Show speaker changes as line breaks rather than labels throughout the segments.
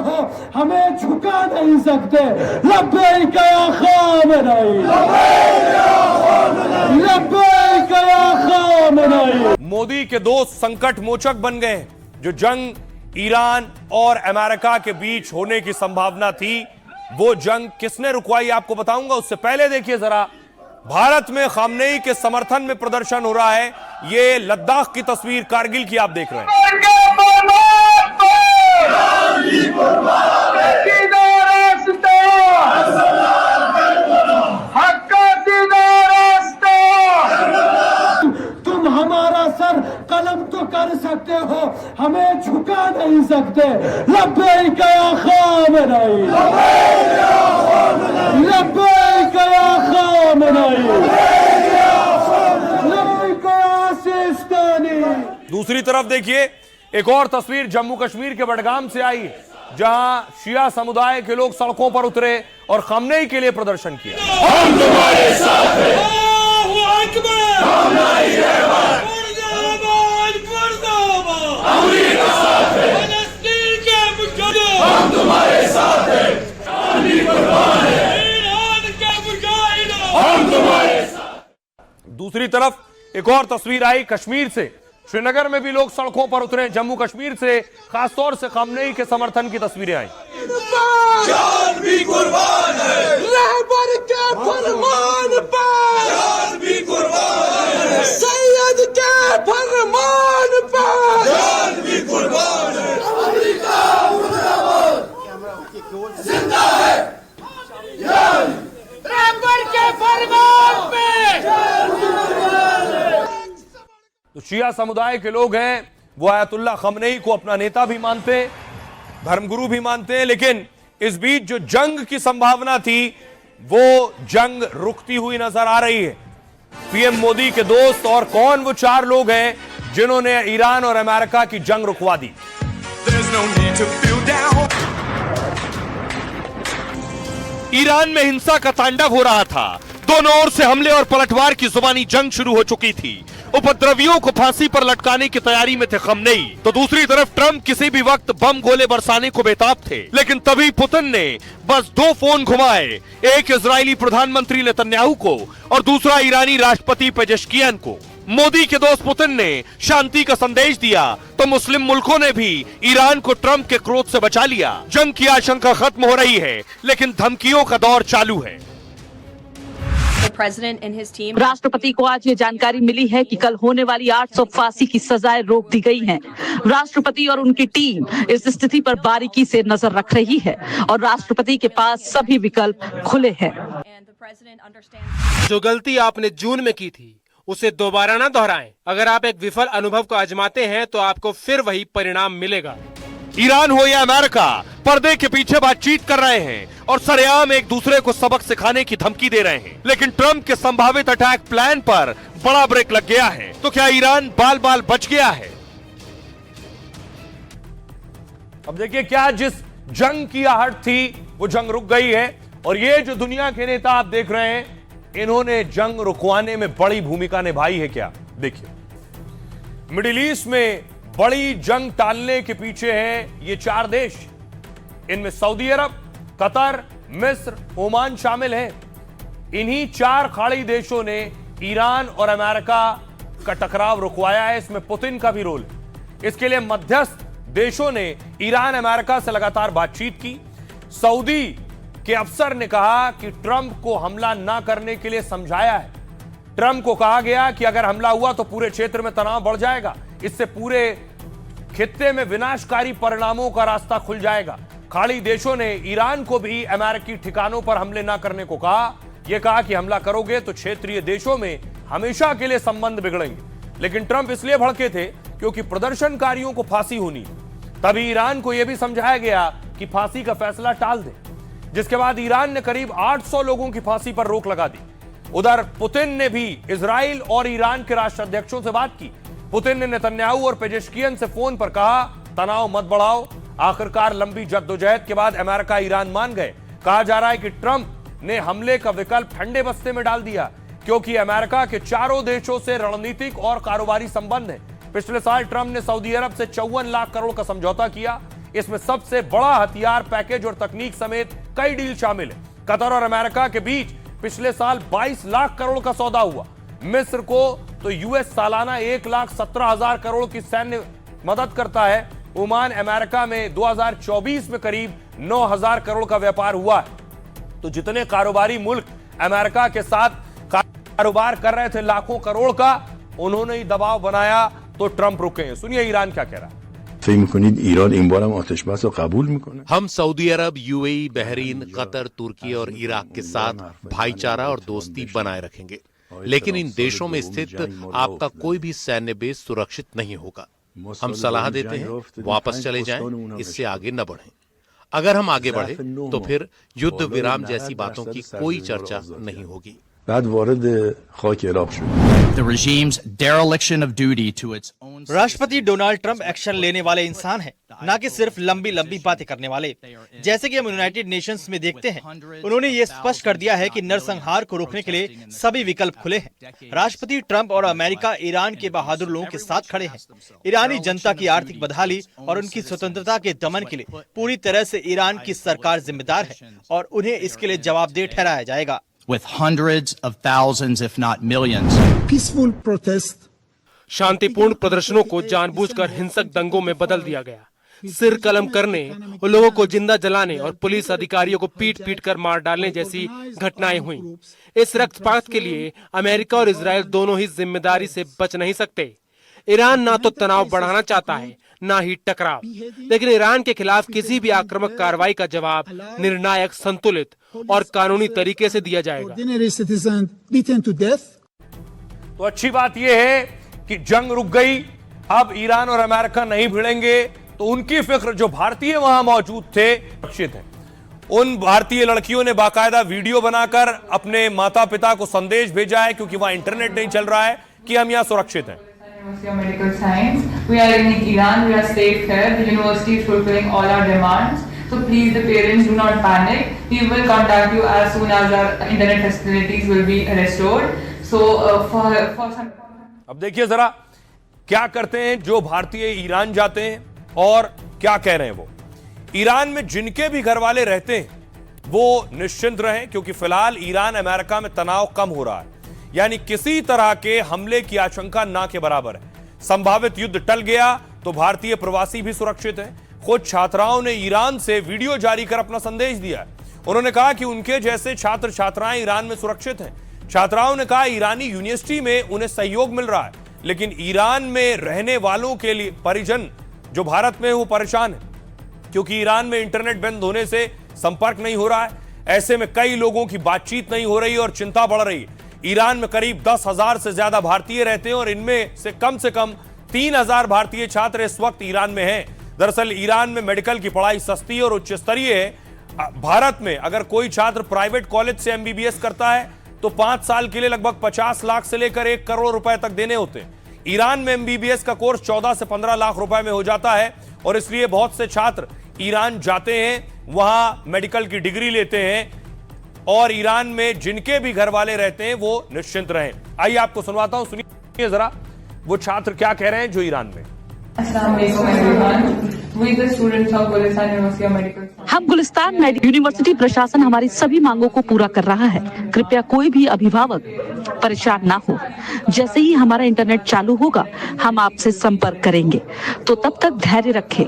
हो, हमें झुका नहीं सकते। लब्बैक या खामेनेई, लब्बैक या खामेनेई।
मोदी के दोस्त संकट मोचक बन गए। जो जंग ईरान और अमेरिका के बीच होने की संभावना थी, वो जंग किसने रुकवाई आपको बताऊंगा। उससे पहले देखिए जरा, भारत में खामनेई के समर्थन में प्रदर्शन हो रहा है। ये लद्दाख की तस्वीर कारगिल की आप देख रहे हैं।
तुम हमारा सर कलम तो कर सकते हो, हमें झुका नहीं सकते। लब्बैक या खामेनेई, लब्बैक या खामेनेई, लब्बैक या सिस्तानी।
दूसरी तरफ देखिए, एक और तस्वीर जम्मू कश्मीर के बडगाम से आई, जहां शिया समुदाय के लोग सड़कों पर उतरे और खामनेई के लिए प्रदर्शन किया।
हम तुम्हारे साथ हैं, अल्लाहू अकबर, अमरीका साथ है, फलस्तीन के मुजाहिद, हम तुम्हारे साथ हैं, चांदी कुर्बान है, ईरान के मुजाहिद, हम तुम्हारे साथ।
दूसरी तरफ एक और तस्वीर आई कश्मीर से। श्रीनगर में भी लोग सड़कों पर उतरे। जम्मू कश्मीर से खासतौर से खामनेई के समर्थन की तस्वीरें आई।
जान भी कुर्बान है, रहबर के फरमान पर, जान भी कुर्बान है, सैयद के फरमान पर, जान भी कुर्बान है। अमेरिका मुर्दाबाद, जिंदा है, रहबर के फरमान पे।
तो शिया समुदाय के लोग हैं, वो आयतुल्लाह खामनेई को अपना नेता भी मानते, धर्मगुरु भी मानते हैं। लेकिन इस बीच जो जंग की संभावना थी, वो जंग रुकती हुई नजर आ रही है। पीएम मोदी के दोस्त और कौन वो चार लोग हैं जिन्होंने ईरान और अमेरिका की जंग रुकवा दी। ईरान में हिंसा का तांडव हो रहा था। दोनों ओर से हमले और पलटवार की जुबानी जंग शुरू हो चुकी थी। उपद्रवियों को फांसी पर लटकाने की तैयारी में थे खामनेई। तो दूसरी तरफ ट्रंप किसी भी वक्त बम गोले बरसाने को बेताब थे। लेकिन तभी पुतिन ने बस दो फोन घुमाए, एक इजरायली प्रधानमंत्री नेतन्याहू को और दूसरा ईरानी राष्ट्रपति पेजेश्कियन को। मोदी के दोस्त पुतिन ने शांति का संदेश दिया तो मुस्लिम मुल्कों ने भी ईरान को ट्रंप के क्रोध से बचा लिया। जंग की आशंका खत्म हो रही है, लेकिन धमकियों का दौर चालू है।
राष्ट्रपति को आज ये जानकारी मिली है कि कल होने वाली 800 फांसी की सजाएं रोक दी गई हैं। राष्ट्रपति और उनकी टीम इस स्थिति पर बारीकी से नजर रख रही है और राष्ट्रपति के पास सभी विकल्प खुले हैं।
जो गलती आपने जून में की थी, उसे दोबारा ना दोहराएं। अगर आप एक विफल अनुभव को आजमाते हैं तो आपको फिर वही परिणाम मिलेगा।
ईरान हो या अमेरिका, पर्दे के पीछे बातचीत कर रहे हैं और सरेआम एक दूसरे को सबक सिखाने की धमकी दे रहे हैं। लेकिन ट्रंप के संभावित अटैक प्लान पर बड़ा ब्रेक लग गया है। तो क्या ईरान बाल बाल बच गया है? अब देखिए, क्या जिस जंग की आहट थी वो जंग रुक गई है। और ये जो दुनिया के नेता आप देख रहे हैं, इन्होंने जंग रुकवाने में बड़ी भूमिका निभाई है। क्या देखिए, मिडिल ईस्ट में बड़ी जंग टालने के पीछे हैं ये चार देश। इनमें सऊदी अरब, कतर, मिस्र, ओमान शामिल हैं। इन्हीं चार खाड़ी देशों ने ईरान और अमेरिका का टकराव रुकवाया है। इसमें पुतिन का भी रोल है। इसके लिए मध्यस्थ देशों ने ईरान अमेरिका से लगातार बातचीत की। सऊदी के अफसर ने कहा कि ट्रंप को हमला ना करने के लिए समझाया है। ट्रंप को कहा गया कि अगर हमला हुआ तो पूरे क्षेत्र में तनाव बढ़ जाएगा, इससे पूरे खित्ते में विनाशकारी परिणामों का रास्ता खुल जाएगा। खाड़ी देशों ने ईरान को भी अमेरिकी ठिकानों पर हमले ना करने को कहा। यह कहा कि हमला करोगे तो क्षेत्रीय देशों में हमेशा के लिए संबंध बिगड़ेंगे। लेकिन ट्रंप इसलिए भड़के थे क्योंकि प्रदर्शनकारियों को फांसी होनी। तभी ईरान को यह भी समझाया गया कि फांसी का फैसला टाल दे, जिसके बाद ईरान ने करीब 800 लोगों की फांसी पर रोक लगा दी। उधर पुतिन ने भी इजराइल और ईरान के राष्ट्राध्यक्षों से बात की। पुतिन ने नेतन्याहू और पेजेश्कियन से फोन पर कहा, तनाव मत बढ़ाओ। आखिरकार लंबी जद्दोजहद के बाद अमेरिका ईरान मान गए। कहा जा रहा है कि ट्रंप ने हमले का विकल्प ठंडे बस्ते में डाल दिया, क्योंकि अमेरिका के चारों देशों से रणनीतिक और कारोबारी संबंध है। पिछले साल ट्रंप ने सऊदी अरब से 54 लाख करोड़ का समझौता किया। इसमें सबसे बड़ा हथियार पैकेज और तकनीक समेत कई डील शामिल है। कतर और अमेरिका के बीच पिछले साल 22 लाख करोड़ का सौदा हुआ। मिस्र को तो यूएस सालाना 1,17,000 करोड़ की सैन्य मदद करता है। ओमान अमेरिका में 2024 में करीब 9,000 करोड़ का व्यापार हुआ है। तो जितने कारोबारी मुल्क अमेरिका के साथ कारोबार कर रहे थे लाखों करोड़ का, उन्होंने ही दबाव बनाया तो ट्रंप रुके हैं। सुनिए ईरान क्या कह रहा है।
हम सऊदी अरब, यूएई, बहरीन, कतर, तुर्की और इराक के साथ भाईचारा और दोस्ती बनाए रखेंगे, लेकिन इन देशों में स्थित आपका कोई भी सैन्य बेस सुरक्षित नहीं होगा। हम सलाह देते हैं वापस चले जाएं, इससे आगे न बढ़ें। अगर हम आगे बढ़े तो फिर युद्ध विराम जैसी बातों की कोई चर्चा नहीं होगी।
The regime's dereliction of duty to its own.
राष्ट्रपति डोनाल्ड ट्रंप एक्शन लेने वाले इंसान हैं, न कि सिर्फ लंबी लंबी बातें करने वाले। जैसे कि हम यूनाइटेड नेशंस में देखते हैं, उन्होंने ये स्पष्ट कर दिया है कि नरसंहार को रोकने के लिए सभी विकल्प खुले हैं। राष्ट्रपति ट्रंप और अमेरिका ईरान के बहादुर लोगों के साथ खड़े हैं। ईरानी जनता की आर्थिक बदहाली और उनकी स्वतंत्रता के दमन के लिए पूरी तरह से ईरान की सरकार जिम्मेदार है और उन्हें इसके लिए जवाबदेह ठहराया जाएगा।
With hundreds of thousands, if not millions.
Peaceful protest.
शांतिपूर्ण प्रदर्शनों को जानबूझकर हिंसक दंगों में बदल दिया गया। सिर कलम करने और लोगों को जिंदा जलाने और पुलिस अधिकारियों को पीट पीट कर मार डालने जैसी घटनाएं हुई। इस रक्तपात के लिए अमेरिका और इजराइल दोनों ही जिम्मेदारी से बच नहीं सकते। ईरान ना तो तनाव बढ़ाना चाहता है, ना ही टकराव, लेकिन ईरान के खिलाफ किसी भी आक्रामक कार्रवाई का जवाब निर्णायक, संतुलित और कानूनी तरीके से दिया जाएगा।
तो अच्छी बात यह है कि जंग रुक गई, अब ईरान और अमेरिका नहीं भिड़ेंगे, तो उनकी फिक्र जो भारतीय वहां मौजूद थे सुरक्षित है। उन भारतीय लड़कियों ने बाकायदा वीडियो बनाकर अपने माता पिता को संदेश भेजा है, क्योंकि वहां इंटरनेट नहीं चल रहा है, कि हम यहां सुरक्षित हैं।
University of Medical Science. We are in Iran. We are safe here. The university is fulfilling all our demands. So please, the parents, do not panic. We will contact you as soon as our internet facilities will be restored. So for some.
अब देखिए जरा क्या करते हैं जो भारतीय Iran जाते हैं और क्या कह रहे हैं वो। ईरान में जिनके भी घर वाले रहते हैं वो निश्चिंत रहें, क्योंकि फिलहाल ईरान अमेरिका में तनाव कम हो रहा है, यानी किसी तरह के हमले की आशंका ना के बराबर है। संभावित युद्ध टल गया तो भारतीय प्रवासी भी सुरक्षित हैं। खुद छात्राओं ने ईरान से वीडियो जारी कर अपना संदेश दिया है। उन्होंने कहा कि उनके जैसे छात्र छात्राएं ईरान में सुरक्षित हैं। छात्राओं ने कहा ईरानी यूनिवर्सिटी में उन्हें सहयोग मिल रहा है, लेकिन ईरान में रहने वालों के लिए परिजन जो भारत में वो परेशान है, क्योंकि ईरान में इंटरनेट बंद होने से संपर्क नहीं हो रहा है। ऐसे में कई लोगों की बातचीत नहीं हो रही और चिंता बढ़ रही है। ईरान में करीब 10,000 से ज्यादा भारतीय रहते हैं और इनमें से कम 3,000 भारतीय छात्र इस वक्त ईरान में हैं। दरअसल ईरान में मेडिकल की पढ़ाई सस्ती और उच्च स्तरीय है। भारत में अगर कोई छात्र प्राइवेट कॉलेज से एमबीबीएस करता है तो 5 साल के लिए लगभग 50 लाख से लेकर 1 करोड़ रुपए तक देने होते हैं। ईरान में एमबीबीएस का कोर्स 14 से 15 लाख रुपए में हो जाता है और इसलिए बहुत से छात्र ईरान जाते हैं, वहां मेडिकल की डिग्री लेते हैं और ईरान में जिनके भी घर वाले रहते हैं वो निश्चिंत रहें। आइए आपको सुनवाता हूं, सुनिए जरा वो छात्र क्या कह रहे हैं जो ईरान में।
हम गुलिस्तान यूनिवर्सिटी प्रशासन हमारी सभी मांगों को पूरा कर रहा है। कृपया कोई भी अभिभावक परेशान ना हो। जैसे ही हमारा इंटरनेट चालू होगा हम आपसे संपर्क करेंगे, तो तब तक धैर्य रखें।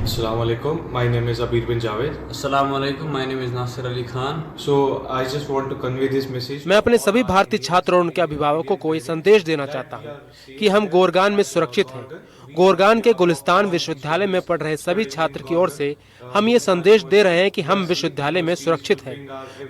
Assalamualaikum. My name is Abir bin Javed.
Assalamualaikum. My name is Nasir Ali Khan.
So I just want to convey this message.
मैं अपने सभी भारतीय छात्रों और उनके अभिभावकों को ये संदेश देना चाहता हूँ कि हम गोरगान में सुरक्षित हैं। गोरगान के गुलिस्तान विश्वविद्यालय में पढ़ रहे सभी छात्र की ओर से हम ये संदेश दे रहे हैं कि हम विश्वविद्यालय में सुरक्षित हैं।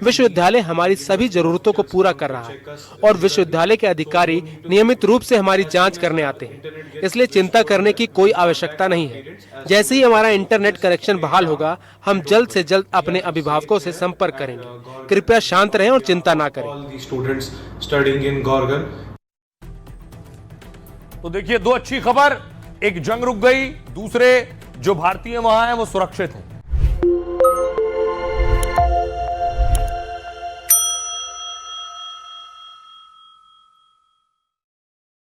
विश्वविद्यालय हमारी सभी जरूरतों को पूरा कर रहा है और विश्वविद्यालय के अधिकारी नियमित रूप से हमारी जांच करने आते हैं, इसलिए चिंता करने की कोई आवश्यकता नहीं है। जैसे ही हमारा इंटरनेट कनेक्शन बहाल होगा हम जल्द से जल्द अपने अभिभावकों से संपर्क करेंगे। कृपया शांत रहें और चिंता ना करें।
तो देखिए, 2 अच्छी खबर, एक जंग रुक गई, दूसरे जो भारतीय वहां हैं वो सुरक्षित हैं।